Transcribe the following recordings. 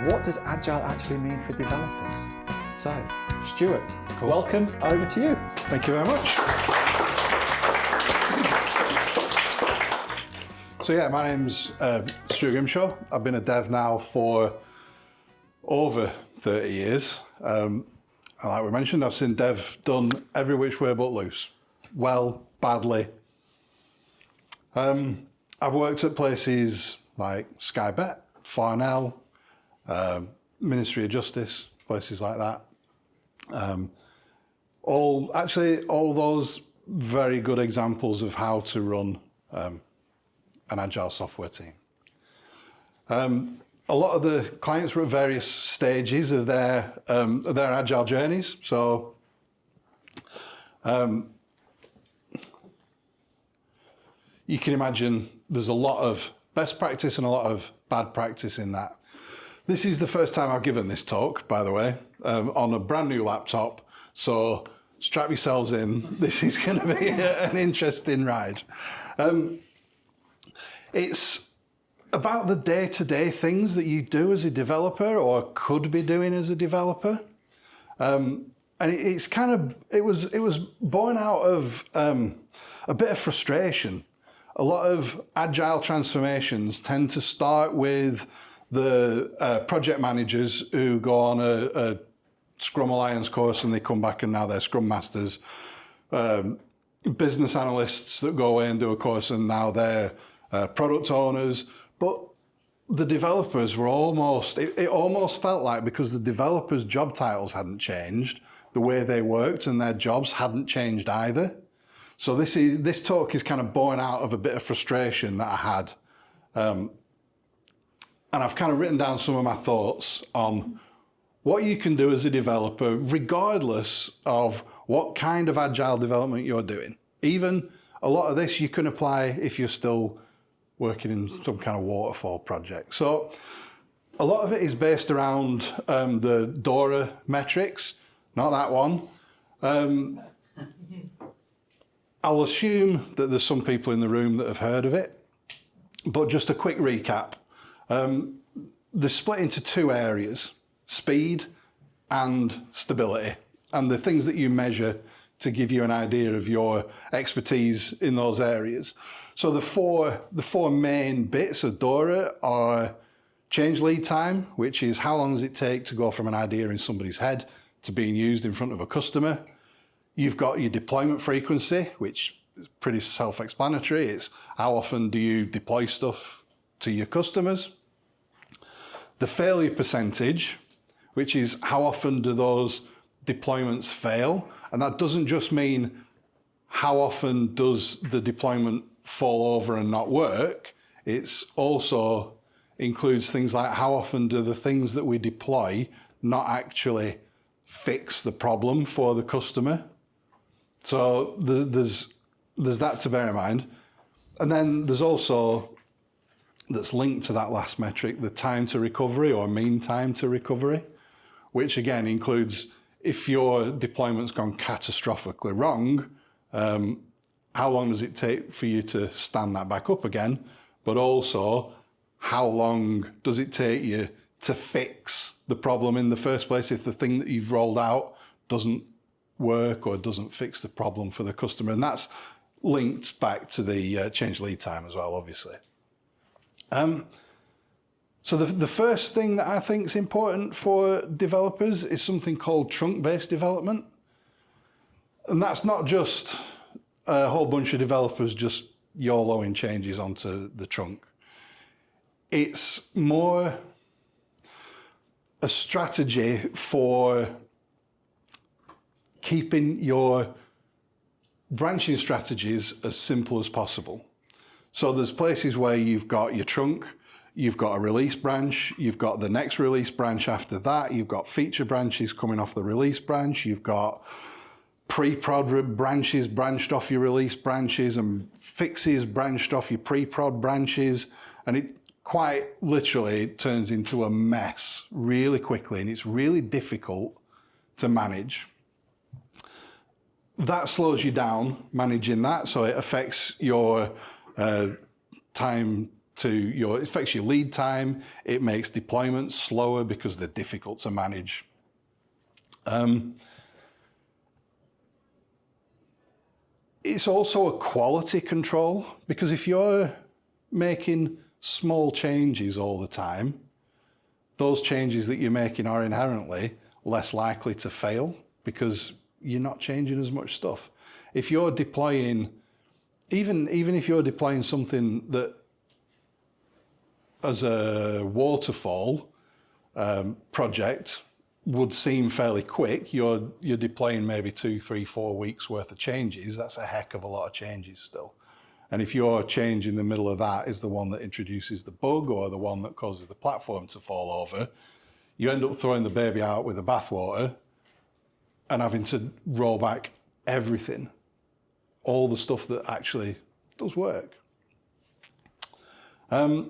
what does Agile actually mean for developers? So, Stuart, welcome, over to you. Thank you very much. So yeah, my name's Stuart Grimshaw. I've been a dev now for over 30 years. Like we mentioned, I've seen dev done every which way but loose. Well, badly. I've worked at places like Sky Bet, Farnell, Ministry of Justice, places like that. All those very good examples of how to run an agile software team. A lot of the clients were at various stages of their agile journeys. So you can imagine there's a lot of best practice and a lot of bad practice in that. This is the first time I've given this talk, by the way, on a brand new laptop. So strap yourselves in. This is going to be an interesting ride. It's about the day-to-day things that you do as a developer or could be doing as a developer. And it was born out of a bit of frustration. A lot of agile transformations tend to start with the project managers who go on a Scrum Alliance course and they come back and now they're Scrum Masters. Business analysts that go away and do a course and now they're product owners. But the developers were it almost felt like, because the developers' job titles hadn't changed, the way they worked and their jobs hadn't changed either. So this talk is kind of born out of a bit of frustration that I had. And I've kind of written down some of my thoughts on what you can do as a developer, regardless of what kind of agile development you're doing. Even a lot of this you can apply if you're still working in some kind of waterfall project. So a lot of it is based around the DORA metrics, not that one. I'll assume that there's some people in the room that have heard of it, but just a quick recap. They're split into two areas, speed and stability, and the things that you measure to give you an idea of your expertise in those areas. So the four main bits of DORA are change lead time, which is how long does it take to go from an idea in somebody's head to being used in front of a customer. You've got your deployment frequency, which is pretty self-explanatory. It's how often do you deploy stuff to your customers. The failure percentage, which is how often do those deployments fail. And that doesn't just mean how often does the deployment fall over and not work. It's also includes things like how often do the things that we deploy not actually fix the problem for the customer. So there's that to bear in mind. And then there's also, that's linked to that last metric, the time to recovery or mean time to recovery, which again includes if your deployment's gone catastrophically wrong, how long does it take for you to stand that back up again? But also, how long does it take you to fix the problem in the first place if the thing that you've rolled out doesn't work or doesn't fix the problem for the customer? And that's linked back to the change lead time as well, obviously. So the first thing that I think is important for developers is something called trunk-based development. And that's not just a whole bunch of developers just YOLOing changes onto the trunk. It's more a strategy for keeping your branching strategies as simple as possible. So there's places where you've got your trunk, you've got a release branch, you've got the next release branch after that, you've got feature branches coming off the release branch, you've got pre-prod branches branched off your release branches and fixes branched off your pre-prod branches, and it quite literally turns into a mess really quickly, and it's really difficult to manage. That slows you down managing that, so it affects your time it affects your lead time. It makes deployments slower because they're difficult to manage. It's also a quality control, because if you're making small changes all the time, those changes that you're making are inherently less likely to fail because you're not changing as much stuff. If you're deploying, even if you're deploying something that as a waterfall project would seem fairly quick, you're deploying maybe 2, 3, 4 weeks worth of changes. That's a heck of a lot of changes still. And if your change in the middle of that is the one that introduces the bug or the one that causes the platform to fall over, you end up throwing the baby out with the bathwater and having to roll back everything, all the stuff that actually does work. One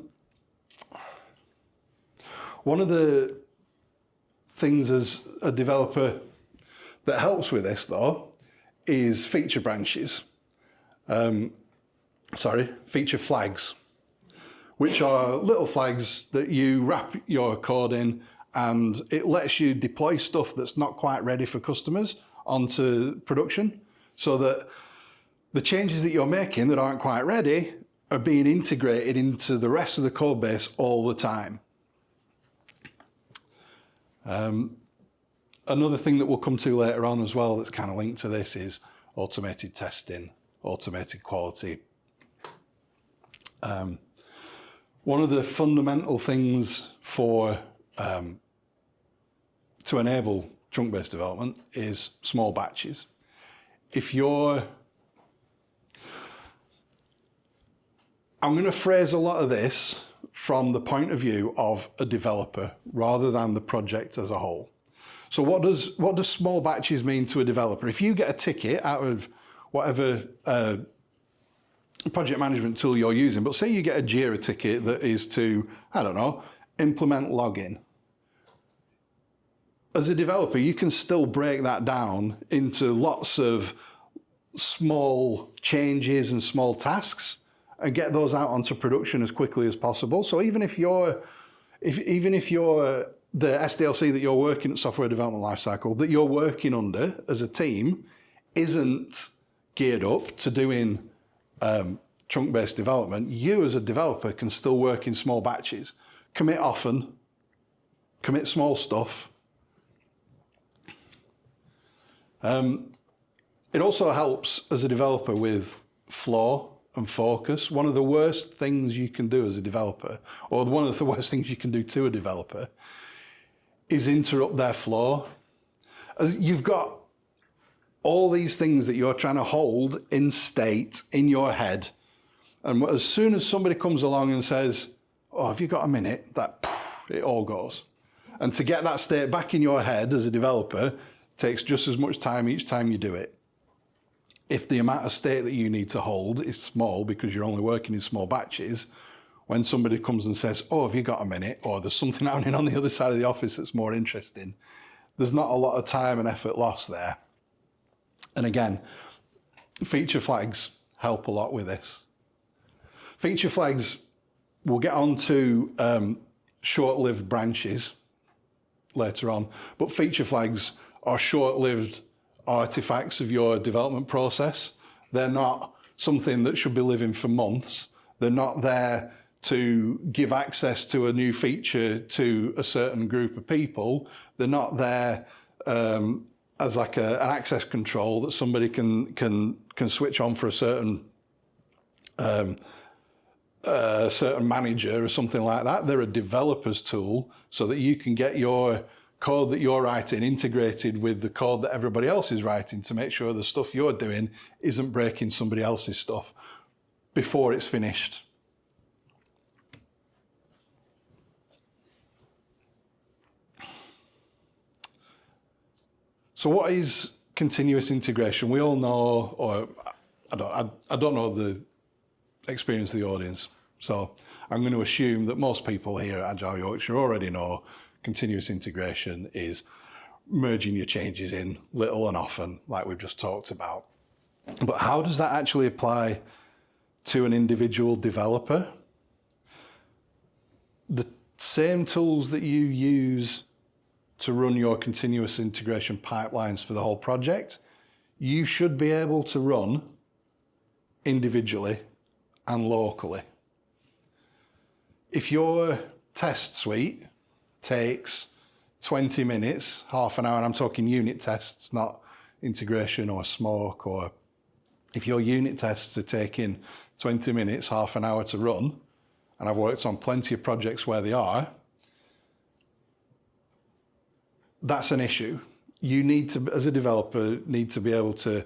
of the things as a developer that helps with this, though, is feature branches. Feature flags, which are little flags that you wrap your code in, and it lets you deploy stuff that's not quite ready for customers onto production, so that the changes that you're making that aren't quite ready are being integrated into the rest of the code base all the time. Another thing that we'll come to later on as well that's kind of linked to this is automated testing, automated quality. One of the fundamental things to enable chunk-based development is small batches. I'm going to phrase a lot of this from the point of view of a developer rather than the project as a whole. So what does small batches mean to a developer? If you get a ticket out of whatever project management tool you're using, but say you get a Jira ticket that is to, I don't know, implement login. As a developer, you can still break that down into lots of small changes and small tasks and get those out onto production as quickly as possible. So even if you're the SDLC that you're working at software development lifecycle that you're working under as a team isn't geared up to doing chunk-based development, you as a developer can still work in small batches. Commit often, commit small stuff. It also helps as a developer with flow and focus. One of the worst things you can do as a developer, or one of the worst things you can do to a developer, is interrupt their flow. You've got all these things that you're trying to hold in state in your head. And as soon as somebody comes along and says, oh, have you got a minute? It all goes. And to get that state back in your head as a developer takes just as much time each time you do it. If the amount of state that you need to hold is small because you're only working in small batches, when somebody comes and says, oh, have you got a minute? Or there's something happening on the other side of the office that's more interesting, there's not a lot of time and effort lost there. And again, feature flags help a lot with this. Feature flags, we'll get on to short-lived branches later on, but feature flags are short-lived artifacts of your development process. They're not something that should be living for months. They're not there to give access to a new feature to a certain group of people. They're not there as like an access control that somebody can switch on for a certain manager or something like that. They're a developer's tool so that you can get your code that you're writing integrated with the code that everybody else is writing to make sure the stuff you're doing isn't breaking somebody else's stuff before it's finished. So what is continuous integration? We all know, or I don't know the experience of the audience, so I'm going to assume that most people here at Agile Yorkshire already know continuous integration is merging your changes in little and often, like we've just talked about. But how does that actually apply to an individual developer? the same tools that you use to run your continuous integration pipelines for the whole project, you should be able to run individually and locally. If your test suite takes 20 minutes, half an hour, and I'm talking unit tests, not integration or smoke, or if your unit tests are taking 20 minutes, half an hour to run, and I've worked on plenty of projects where they are, that's an issue. You need to, as a developer, need to be able to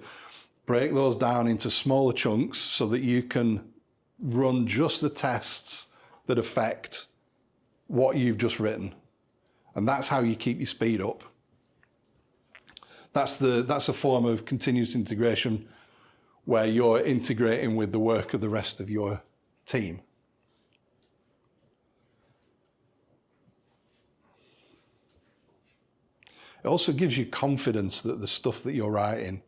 break those down into smaller chunks so that you can run just the tests that affect what you've just written. And that's how you keep your speed up. That's a form of continuous integration where you're integrating with the work of the rest of your team. It also gives you confidence that the stuff that you're writing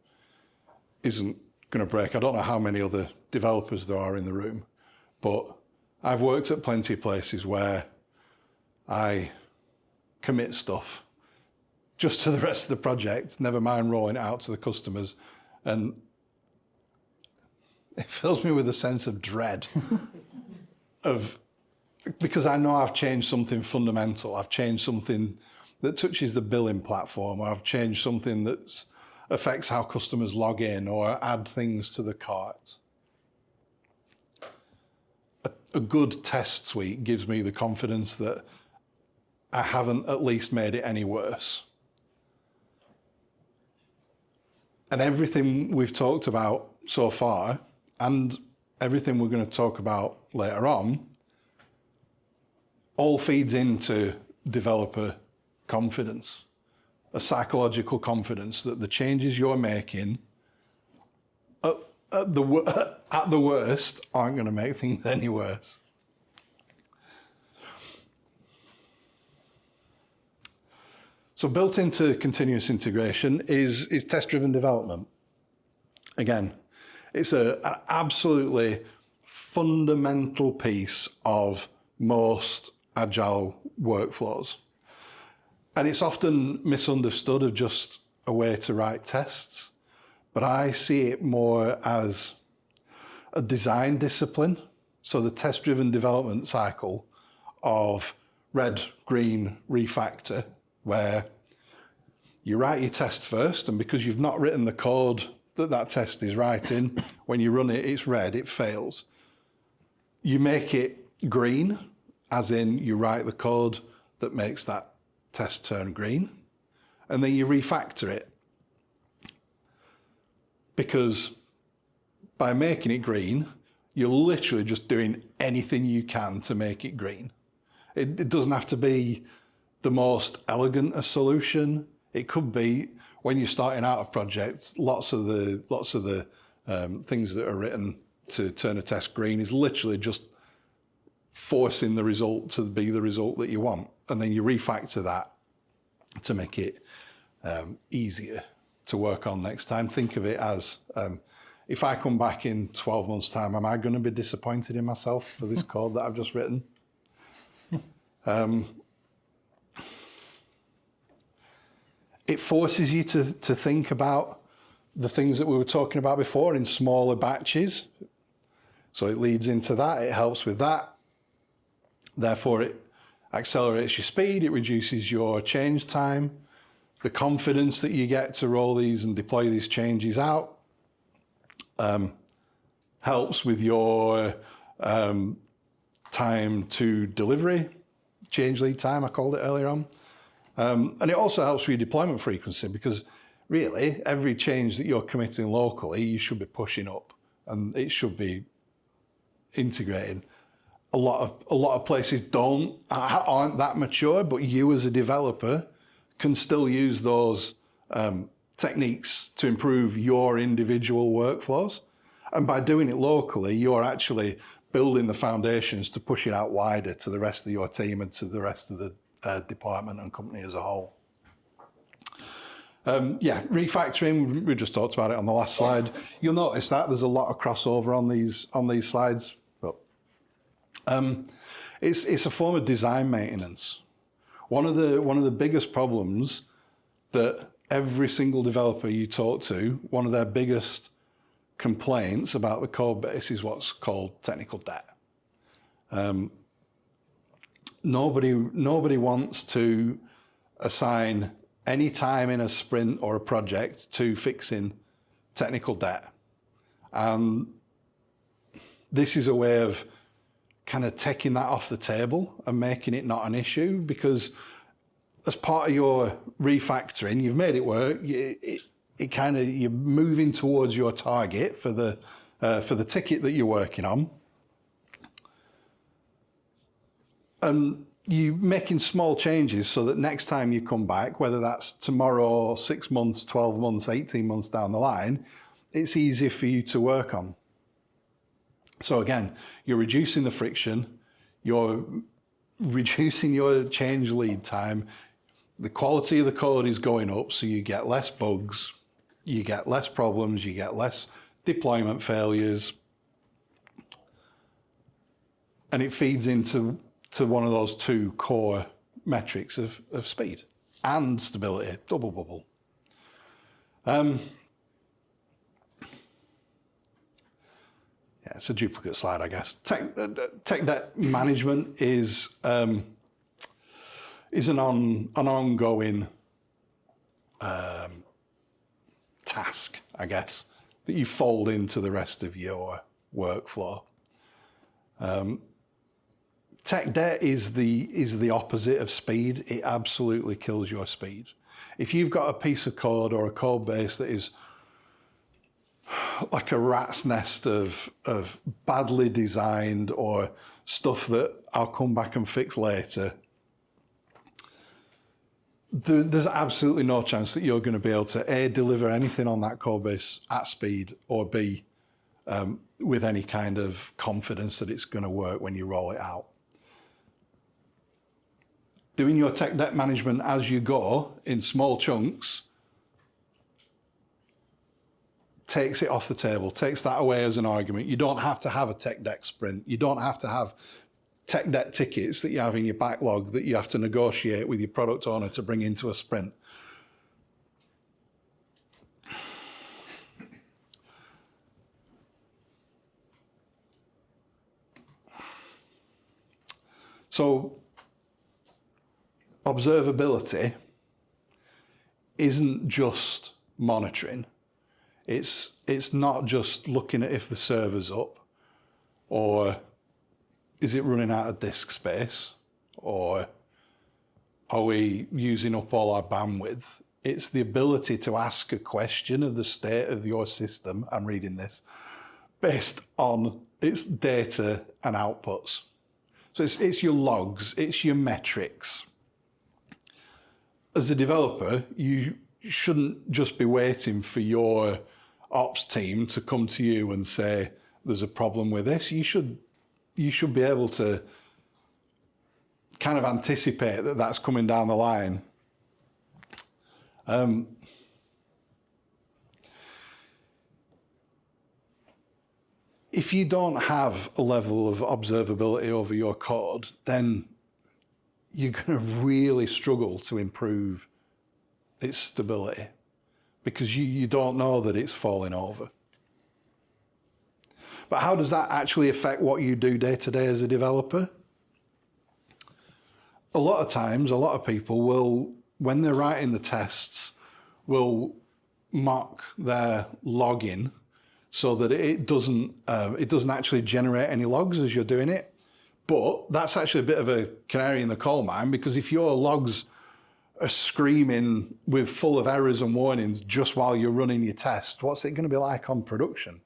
isn't going to break. I don't know how many other developers there are in the room, but I've worked at plenty of places where I commit stuff just to the rest of the project, never mind rolling it out to the customers, and it fills me with a sense of dread because I know I've changed something fundamental. I've changed something that touches the billing platform, or I've changed something that affects how customers log in or add things to the cart. A good test suite gives me the confidence that I haven't at least made it any worse. And everything we've talked about so far, and everything we're going to talk about later on, all feeds into developer confidence, a psychological confidence that the changes you're making at the worst aren't going to make things any worse. So built into continuous integration is test-driven development. Again, it's an absolutely fundamental piece of most Agile workflows. And it's often misunderstood as just a way to write tests, but I see it more as a design discipline. So the test-driven development cycle of red, green, refactor, where you write your test first, and because you've not written the code that test is writing, when you run it, it's red, it fails. You make it green, as in you write the code that makes that test turn green, and then you refactor it. Because by making it green, you're literally just doing anything you can to make it green. It doesn't have to be the most elegant a solution. It could be, when you're starting out of projects, lots of the things that are written to turn a test green is literally just forcing the result to be the result that you want. And then you refactor that to make it easier to work on next time. Think of it as, if I come back in 12 months' time, am I going to be disappointed in myself for this code that I've just written? It forces you to think about the things that we were talking about before in smaller batches. So it leads into that, it helps with that. Therefore, it accelerates your speed, it reduces your change time, the confidence that you get to roll these and deploy these changes out. Helps with your time to delivery, change lead time, I called it earlier on. And it also helps with your deployment frequency, because really every change that you're committing locally, you should be pushing up, and it should be integrating. A lot of places aren't that mature, but you as a developer can still use those techniques to improve your individual workflows. And by doing it locally, you're actually building the foundations to push it out wider to the rest of your team and to the rest of the department and company as a whole. Refactoring, we just talked about it on the last slide. You'll notice that there's a lot of crossover on these slides, but It's a form of design maintenance. One of the biggest problems that every single developer you talk to, one of their biggest complaints about the code base is what's called technical debt. Nobody wants to assign any time in a sprint or a project to fixing technical debt. And this is a way of kind of taking that off the table and making it not an issue, because as part of your refactoring, you've made it work. You're moving towards your target for the ticket that you're working on, and you're making small changes so that next time you come back, whether that's tomorrow, 6 months, 12 months, 18 months down the line, it's easy for you to work on. So again, you're reducing the friction, you're reducing your change lead time, the quality of the code is going up, so you get less bugs, you get less problems, you get less deployment failures, and it feeds into one of those two core metrics of speed and stability, double bubble. Yeah, it's a duplicate slide, I guess. Tech debt management is an ongoing task, I guess, that you fold into the rest of your workflow. Tech debt is the opposite of speed. It absolutely kills your speed. If you've got a piece of code or a code base that is like a rat's nest of badly designed or stuff that I'll come back and fix later, there's absolutely no chance that you're going to be able to A, deliver anything on that code base at speed, or B, with any kind of confidence that it's going to work when you roll it out. Doing your tech debt management as you go in small chunks takes it off the table, takes that away as an argument. You don't have to have a tech debt sprint. You don't have to have tech debt tickets that you have in your backlog that you have to negotiate with your product owner to bring into a sprint. So observability isn't just monitoring. It's not just looking at if the server's up, or is it running out of disk space, or are we using up all our bandwidth? It's the ability to ask a question of the state of your system, I'm reading this, based on its data and outputs. So it's your logs, it's your metrics. As a developer, you shouldn't just be waiting for your ops team to come to you and say, there's a problem with this. You should be able to kind of anticipate that that's coming down the line. If you don't have a level of observability over your code, then you're going to really struggle to improve its stability, because you don't know that it's falling over. But how does that actually affect what you do day to day as a developer? A lot of times, a lot of people will, when they're writing the tests, will mock their login so that it doesn't actually generate any logs as you're doing it. But that's actually a bit of a canary in the coal mine, because if your logs are screaming with full of errors and warnings just while you're running your test, what's it going to be like on production?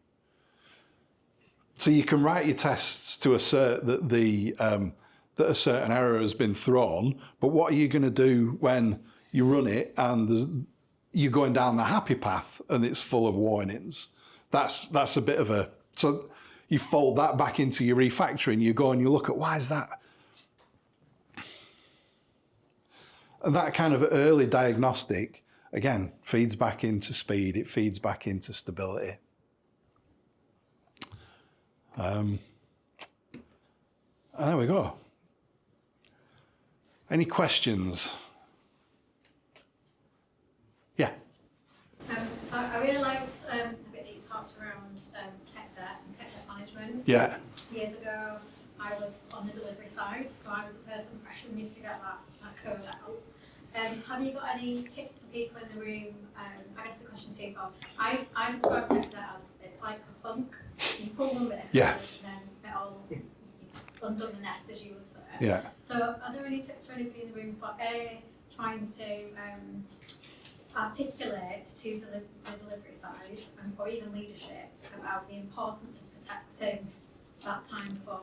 So you can write your tests to assert that that a certain error has been thrown, but what are you going to do when you run it and you're going down the happy path and it's full of warnings? That's a bit of a, so you fold that back into your refactoring, you go and you look at, why is that? And that kind of early diagnostic, again, feeds back into speed, it feeds back into stability. There we go. Any questions? Yeah. So I really liked the bit that you talked around tech debt and tech debt management. Yeah. Years ago, I was on the delivery side, so I was the person pressuring me to get that code out. Have you got any tips for people in the room? I guess the question twofold. I describe tech debt as it's like a plunk. So you pull one bit of code Yeah. and then it all undone the nest, as you would say. Yeah. So are there any tips for anybody in the room for trying to articulate to the delivery side or even leadership about the importance of protecting that time for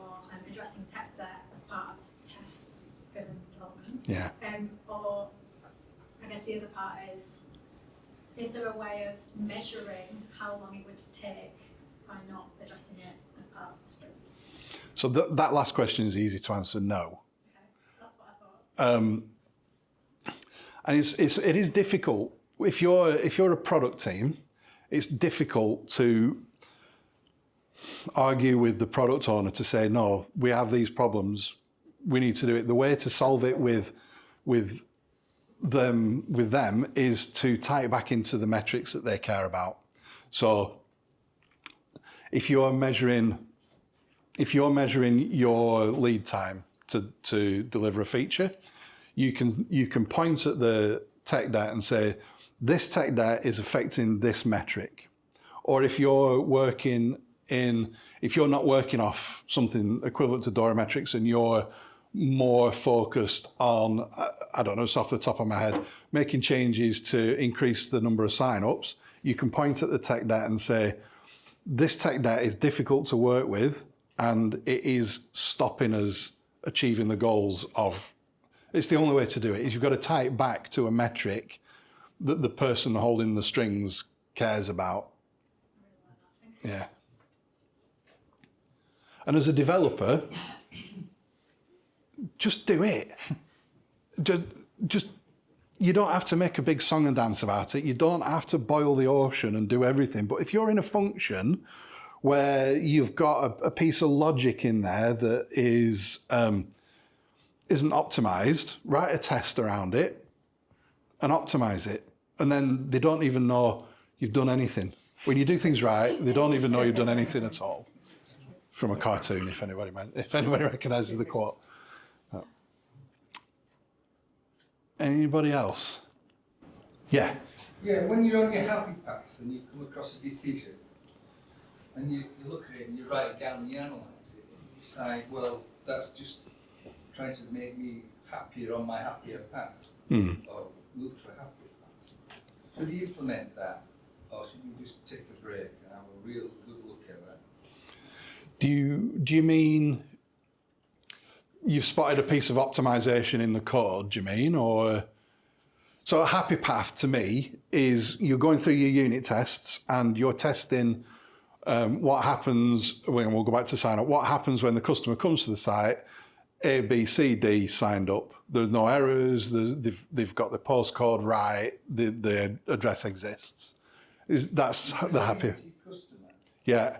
addressing tech debt as part of test-driven development? Yeah. Or I guess the other part is there a way of measuring how long it would take by not addressing it as part of the sprint? So that last question is easy to answer, no. Okay, that's what I thought. And it is difficult. If you're a product team, it's difficult to argue with the product owner to say, no, we have these problems, we need to do it. The way to solve it with them is to tie it back into the metrics that they care about. So if you're measuring your lead time to deliver a feature, you can point at the tech debt and say, this tech debt is affecting this metric. Or if you're not working off something equivalent to DORA metrics and you're more focused on, I don't know, it's off the top of my head, making changes to increase the number of sign-ups, you can point at the tech debt and say, this tech debt is difficult to work with and it is stopping us achieving the goals of. It's the only way to do it, is you've got to tie it back to a metric that the person holding the strings cares about. Yeah. And as a developer, just do it. Just you don't have to make a big song and dance about it. You don't have to boil the ocean and do everything. But if you're in a function where you've got a piece of logic in there that isn't optimized, write a test around it and optimize it. And then they don't even know you've done anything. When you do things right, they don't even know you've done anything at all. From a cartoon, if anybody recognises the quote. Anybody else? Yeah. Yeah, when you're on your happy path and you come across a decision and you look at it and you write it down and you analyse it, and you say, well, that's just trying to make me happier on my happier path, or move to a happier path. Should you implement that, or should you just take a break and have a real good look at that? Do you mean you've spotted a piece of optimization in the code, do you mean? Or so a happy path to me is you're going through your unit tests and you're testing what happens when we'll go back to sign up. What happens when the customer comes to the site? A, B, C, D signed up. There's no errors. They've got the postcode right. The address exists. That's the happy. Customer, Yeah.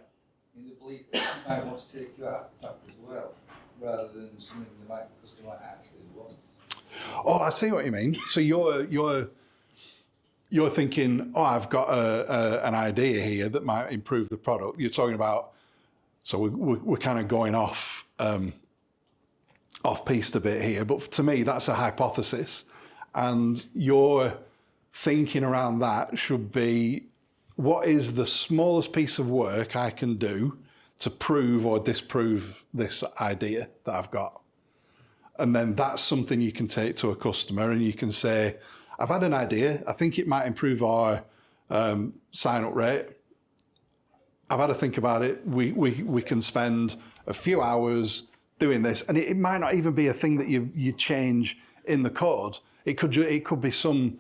in the belief that you might want to take your happy path as well, rather than something the customer might actually want. Oh, I see what you mean. So you're thinking, oh, I've got an idea here that might improve the product. You're talking about, so we're kind of going off piste a bit here, but to me that's a hypothesis, and your thinking around that should be, what is the smallest piece of work I can do to prove or disprove this idea that I've got? And then that's something you can take to a customer and you can say, I've had an idea, I think it might improve our sign-up rate. I've had to think about it. We can spend a few hours doing this, and it might not even be a thing that you change in the code. It could be some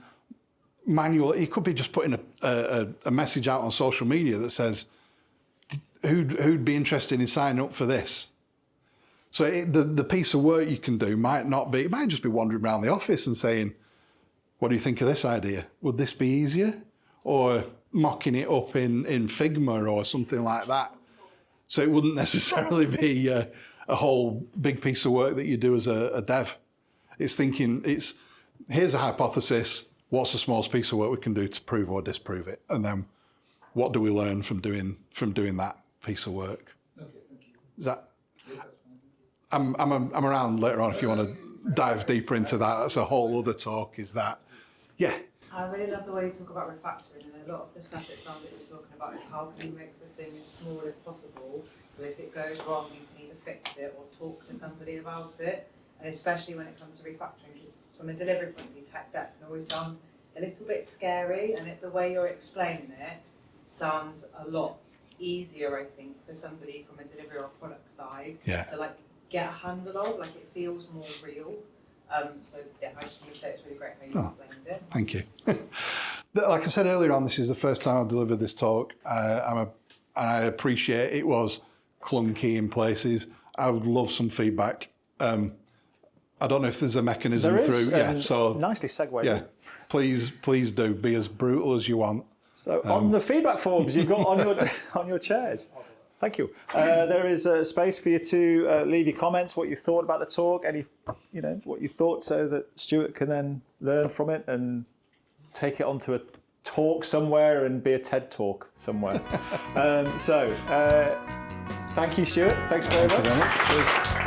manual. It could be just putting a message out on social media that says, who'd be interested in signing up for this? So the piece of work you can do might not be, it might just be wandering around the office and saying, what do you think of this idea? Would this be easier? Or mocking it up in Figma or something like that. So it wouldn't necessarily be a whole big piece of work that you do as a dev. It's thinking, here's a hypothesis, what's the smallest piece of work we can do to prove or disprove it? And then what do we learn from doing that piece of work? Okay, thank you. Is that, Yeah, that's fine. I'm around later on if you want to dive deeper into that. That's a whole other talk, is that, yeah. I really love the way you talk about refactoring, and a lot of the stuff it sounds like you're talking about is how can you make the thing as small as possible, so if it goes wrong you can either fix it or talk to somebody about it, and especially when it comes to refactoring, because from a delivery point of view, tech debt can always sound a little bit scary, and the way you're explaining it sounds a lot easier, I think, for somebody from a delivery or product side to like get a handle of, like it feels more real. So yeah, I just want to say it's really great how you explained it. Thank you. Like I said earlier on, this is the first time I've delivered this talk. And I appreciate it was clunky in places. I would love some feedback. I don't know if there's a mechanism There is, through. So nicely segued. yeah, please do be as brutal as you want. So on the feedback forms you've got on your chairs. Thank you. There is a space for you to leave your comments, what you thought about the talk, what you thought, so that Stuart can then learn from it and take it onto a talk somewhere and be a TED talk somewhere. Thank you, Stuart. Thanks very much. Thank you very much. Cheers.